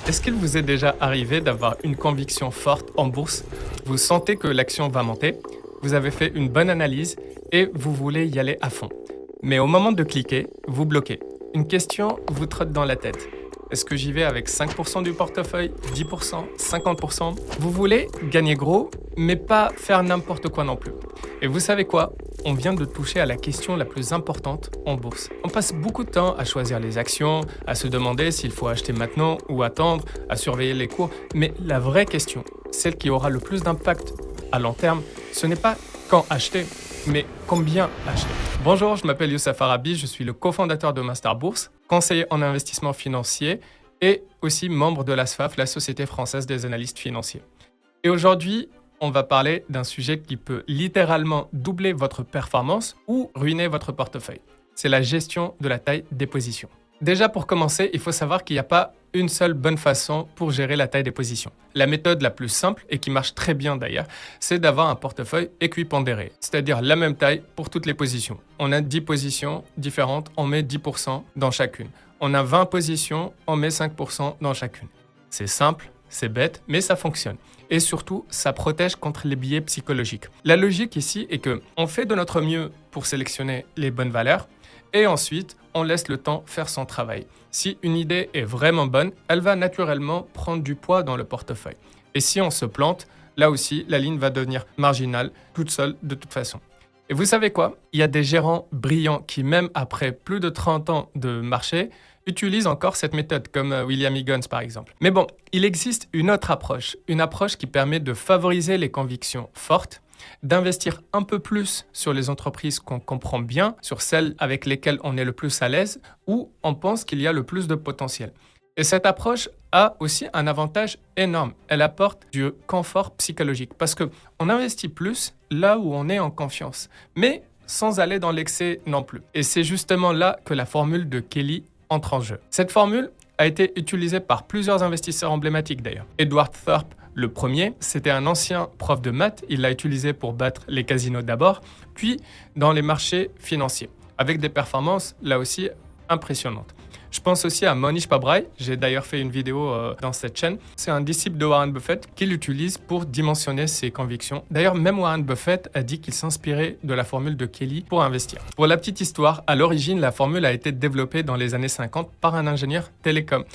Est-ce qu'il vous est déjà arrivé d'avoir une conviction forte en bourse? Vous sentez que l'action va monter, vous avez fait une bonne analyse et vous voulez y aller à fond. Mais au moment de cliquer, vous bloquez. Une question vous trotte dans la tête. Est-ce que j'y vais avec 5% du portefeuille, 10%, 50%? Vous voulez gagner gros, mais pas faire n'importe quoi non plus. Et vous savez quoi? On vient de toucher à la question la plus importante en bourse. On passe beaucoup de temps à choisir les actions, à se demander s'il faut acheter maintenant ou attendre, à surveiller les cours. Mais la vraie question, celle qui aura le plus d'impact à long terme, ce n'est pas quand acheter, mais combien acheter. Bonjour, je m'appelle Youssef Arabi, je suis le cofondateur de Master Bourse, conseiller en investissement financier et aussi membre de l'ASFAF, la Société française des analystes financiers. Et aujourd'hui, on va parler d'un sujet qui peut littéralement doubler votre performance ou ruiner votre portefeuille. C'est la gestion de la taille des positions. Déjà pour commencer, il faut savoir qu'il n'y a pas une seule bonne façon pour gérer la taille des positions. La méthode la plus simple, et qui marche très bien d'ailleurs, c'est d'avoir un portefeuille équipondéré, c'est-à-dire la même taille pour toutes les positions. On a 10 positions différentes, on met 10% dans chacune. On a 20 positions, on met 5% dans chacune. C'est simple, c'est bête, mais ça fonctionne. Et surtout, ça protège contre les biais psychologiques. La logique ici est que on fait de notre mieux pour sélectionner les bonnes valeurs et ensuite, on laisse le temps faire son travail. Si une idée est vraiment bonne, elle va naturellement prendre du poids dans le portefeuille. Et si on se plante, là aussi, la ligne va devenir marginale, toute seule de toute façon. Et vous savez quoi? Il y a des gérants brillants qui, même après plus de 30 ans de marché, utilisent encore cette méthode, comme William Higgins par exemple. Mais bon, il existe une autre approche, une approche qui permet de favoriser les convictions fortes, d'investir un peu plus sur les entreprises qu'on comprend bien, sur celles avec lesquelles on est le plus à l'aise, ou on pense qu'il y a le plus de potentiel. Et cette approche a aussi un avantage énorme. Elle apporte du confort psychologique parce qu'on investit plus là où on est en confiance, mais sans aller dans l'excès non plus. Et c'est justement là que la formule de Kelly entre en jeu. Cette formule a été utilisée par plusieurs investisseurs emblématiques d'ailleurs. Edward Thorp, le premier, c'était un ancien prof de maths. Il l'a utilisé pour battre les casinos d'abord, puis dans les marchés financiers, avec des performances là aussi impressionnantes. Je pense aussi à Mohnish Pabrai, j'ai d'ailleurs fait une vidéo dans cette chaîne. C'est un disciple de Warren Buffett qui l'utilise pour dimensionner ses convictions. D'ailleurs, même Warren Buffett a dit qu'il s'inspirait de la formule de Kelly pour investir. Pour la petite histoire, à l'origine, la formule a été développée dans les années 50 par un ingénieur télécom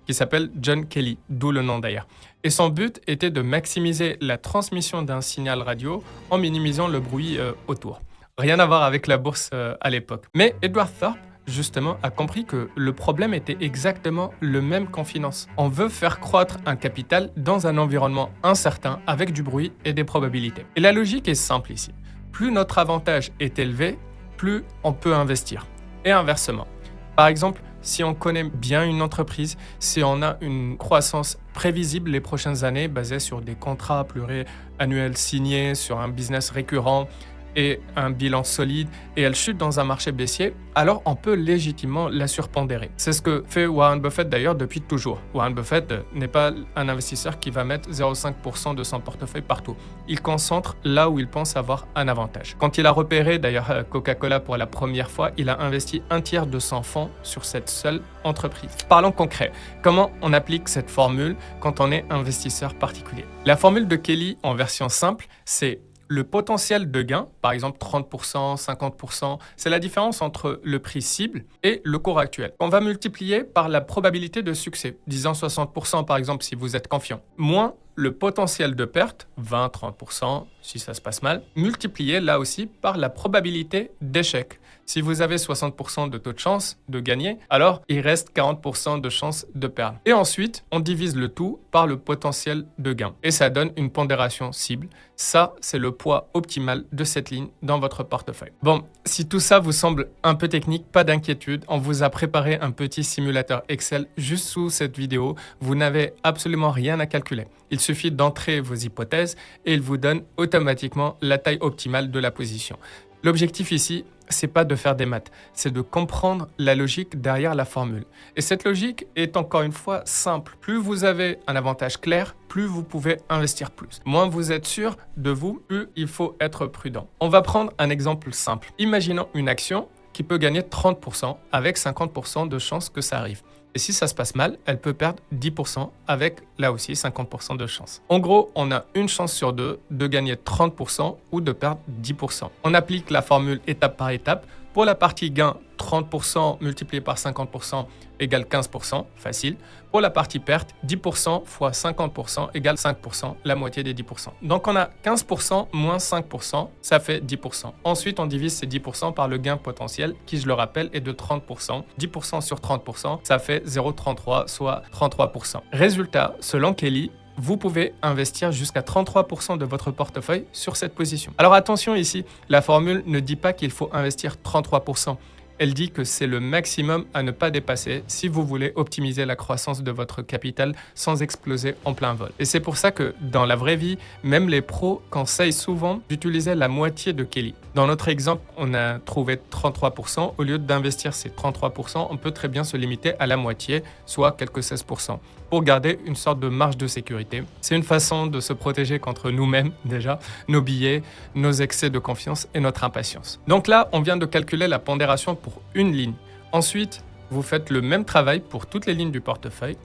qui s'appelle John Kelly, d'où le nom d'ailleurs. Et son but était de maximiser la transmission d'un signal radio en minimisant le bruit autour. Rien à voir avec la bourse à l'époque. Mais Edward Thorp, justement, a compris que le problème était exactement le même qu'en finance. On veut faire croître un capital dans un environnement incertain avec du bruit et des probabilités. Et la logique est simple ici. Plus notre avantage est élevé, plus on peut investir. Et inversement. Par exemple, si on connaît bien une entreprise, si on a une croissance prévisible les prochaines années basée sur des contrats pluriannuels signés, sur un business récurrent, et un bilan solide et elle chute dans un marché baissier, alors on peut légitimement la surpondérer. C'est ce que fait Warren Buffett d'ailleurs depuis toujours. Warren Buffett n'est pas un investisseur qui va mettre 0,5% de son portefeuille partout. Il concentre là où il pense avoir un avantage. Quand il a repéré d'ailleurs Coca-Cola pour la première fois, il a investi un tiers de son fonds sur cette seule entreprise. Parlons concret. Comment on applique cette formule quand on est investisseur particulier? La formule de Kelly en version simple, c'est le potentiel de gain, par exemple 30%, 50%, c'est la différence entre le prix cible et le cours actuel. On va multiplier par la probabilité de succès, disons 60% par exemple si vous êtes confiant, moins le potentiel de perte, 20-30% si ça se passe mal, multiplié là aussi par la probabilité d'échec. Si vous avez 60% de taux de chance de gagner, alors il reste 40% de chance de perdre. Et ensuite, on divise le tout par le potentiel de gain. Et ça donne une pondération cible. Ça, c'est le poids optimal de cette ligne dans votre portefeuille. Bon, si tout ça vous semble un peu technique, pas d'inquiétude. On vous a préparé un petit simulateur Excel juste sous cette vidéo. Vous n'avez absolument rien à calculer. Il suffit d'entrer vos hypothèses et il vous donne automatiquement la taille optimale de la position. L'objectif ici, c'est pas de faire des maths, c'est de comprendre la logique derrière la formule. Et cette logique est encore une fois simple. Plus vous avez un avantage clair, plus vous pouvez investir plus. Moins vous êtes sûr de vous, plus il faut être prudent. On va prendre un exemple simple. Imaginons une action qui peut gagner 30% avec 50% de chances que ça arrive. Et si ça se passe mal, elle peut perdre 10% avec, là aussi, 50% de chance. En gros, on a une chance sur deux de gagner 30% ou de perdre 10%. On applique la formule étape par étape. Pour la partie gain, 30% multiplié par 50% égale 15%, facile. Pour la partie perte, 10% fois 50% égale 5%, la moitié des 10%. Donc on a 15% moins 5%, ça fait 10%. Ensuite, on divise ces 10% par le gain potentiel, qui, je le rappelle, est de 30%. 10% sur 30%, ça fait 0,33, soit 33%. Résultat, selon Kelly, vous pouvez investir jusqu'à 33% de votre portefeuille sur cette position. Alors attention ici, la formule ne dit pas qu'il faut investir 33%. Elle dit que c'est le maximum à ne pas dépasser si vous voulez optimiser la croissance de votre capital sans exploser en plein vol. Et c'est pour ça que dans la vraie vie, même les pros conseillent souvent d'utiliser la moitié de Kelly. Dans notre exemple, on a trouvé 33%. Au lieu d'investir ces 33%, on peut très bien se limiter à la moitié, soit quelques 16%, pour garder une sorte de marge de sécurité. C'est une façon de se protéger contre nous-mêmes déjà, nos billets, nos excès de confiance et notre impatience. Donc là, on vient de calculer la pondération pour une ligne. Ensuite, vous faites le même travail pour toutes les lignes du portefeuille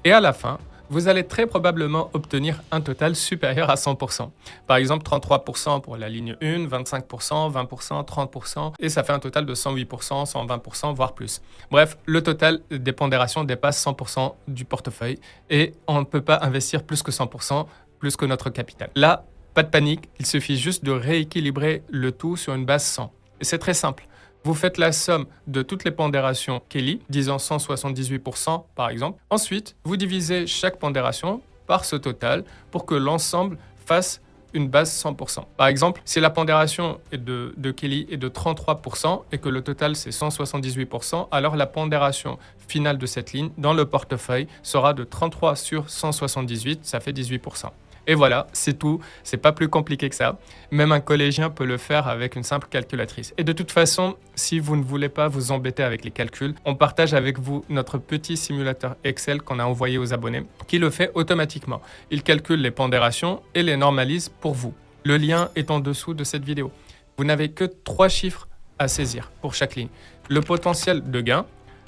et à la fin, vous allez très probablement obtenir un total supérieur à 100%. Par exemple, 33% pour la ligne 1, 25%, 20%, 30% et ça fait un total de 108%, 120%, voire plus. Bref, le total des pondérations dépasse 100% du portefeuille et on ne peut pas investir plus que 100%, plus que notre capital. Là, pas de panique, il suffit juste de rééquilibrer le tout sur une base 100. Et c'est très simple. Vous faites la somme de toutes les pondérations Kelly, disant 178% par exemple. Ensuite, vous divisez chaque pondération par ce total pour que l'ensemble fasse une base 100%. Par exemple, si la pondération de Kelly est de 33% et que le total c'est 178%, alors la pondération finale de cette ligne dans le portefeuille sera de 33 sur 178, ça fait 18%. Et voilà, c'est tout, c'est pas plus compliqué que ça. Même un collégien peut le faire avec une simple calculatrice. Et de toute façon, si vous ne voulez pas vous embêter avec les calculs, on partage avec vous notre petit simulateur Excel qu'on a envoyé aux abonnés, qui le fait automatiquement. Il calcule les pondérations et les normalise pour vous. Le lien est en dessous de cette vidéo. Vous n'avez que 3 chiffres à saisir pour chaque ligne. Le potentiel de gain,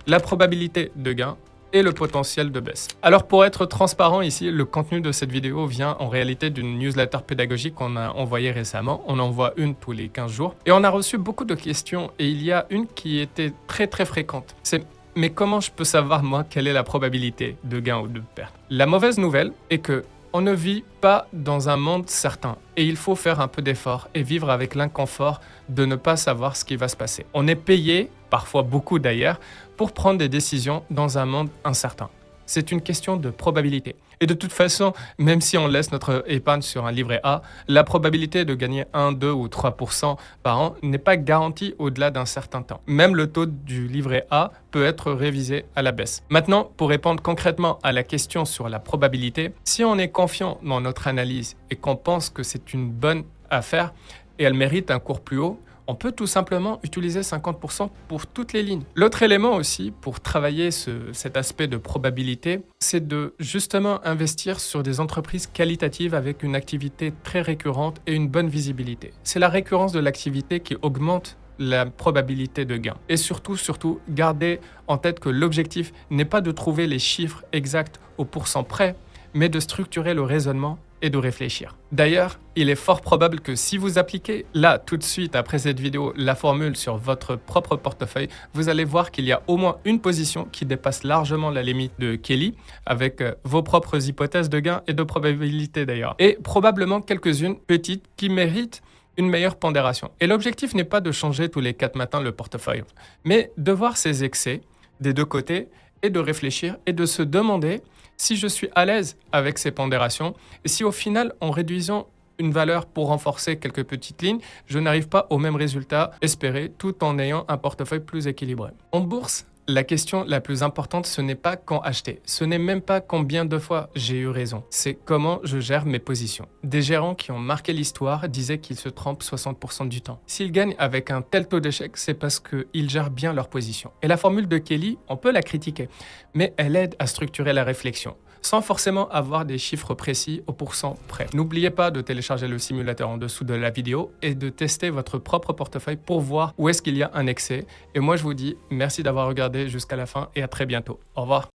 la probabilité de gain, et le potentiel de baisse. Alors pour être transparent ici, le contenu de cette vidéo vient en réalité d'une newsletter pédagogique qu'on a envoyée récemment. On envoie une tous les 15 jours. Et on a reçu beaucoup de questions et il y a une qui était très fréquente. C'est mais comment je peux savoir moi quelle est la probabilité de gain ou de perte? La mauvaise nouvelle est que on ne vit pas dans un monde certain et il faut faire un peu d'effort et vivre avec l'inconfort de ne pas savoir ce qui va se passer. On est payé, parfois beaucoup d'ailleurs, pour prendre des décisions dans un monde incertain. C'est une question de probabilité. Et de toute façon, même si on laisse notre épargne sur un livret A, la probabilité de gagner 1, 2 ou 3% par an n'est pas garantie au-delà d'un certain temps. Même le taux du livret A peut être révisé à la baisse. Maintenant, pour répondre concrètement à la question sur la probabilité, si on est confiant dans notre analyse et qu'on pense que c'est une bonne affaire et elle mérite un cours plus haut, on peut tout simplement utiliser 50% pour toutes les lignes. L'autre élément aussi pour travailler cet aspect de probabilité, c'est de justement investir sur des entreprises qualitatives avec une activité très récurrente et une bonne visibilité. C'est la récurrence de l'activité qui augmente la probabilité de gain. Et surtout, gardez en tête que l'objectif n'est pas de trouver les chiffres exacts au pourcent près, mais de structurer le raisonnement et de réfléchir. D'ailleurs, il est fort probable que si vous appliquez là, tout de suite après cette vidéo, la formule sur votre propre portefeuille, vous allez voir qu'il y a au moins une position qui dépasse largement la limite de Kelly, avec vos propres hypothèses de gain et de probabilité d'ailleurs. Et probablement quelques-unes petites qui méritent une meilleure pondération. Et l'objectif n'est pas de changer tous les 4 matins le portefeuille, mais de voir ces excès des deux côtés et de réfléchir et de se demander si je suis à l'aise avec ces pondérations et si au final, en réduisant une valeur pour renforcer quelques petites lignes, je n'arrive pas au même résultat espéré tout en ayant un portefeuille plus équilibré. En bourse, la question la plus importante, ce n'est pas quand acheter. Ce n'est même pas combien de fois j'ai eu raison. C'est comment je gère mes positions. Des gérants qui ont marqué l'histoire disaient qu'ils se trompent 60% du temps. S'ils gagnent avec un tel taux d'échec, c'est parce qu'ils gèrent bien leur position. Et la formule de Kelly, on peut la critiquer, mais elle aide à structurer la réflexion, sans forcément avoir des chiffres précis au pourcent près. N'oubliez pas de télécharger le simulateur en dessous de la vidéo et de tester votre propre portefeuille pour voir où est-ce qu'il y a un excès. Et moi, je vous dis merci d'avoir regardé regardé jusqu'à la fin et à très bientôt. Au revoir.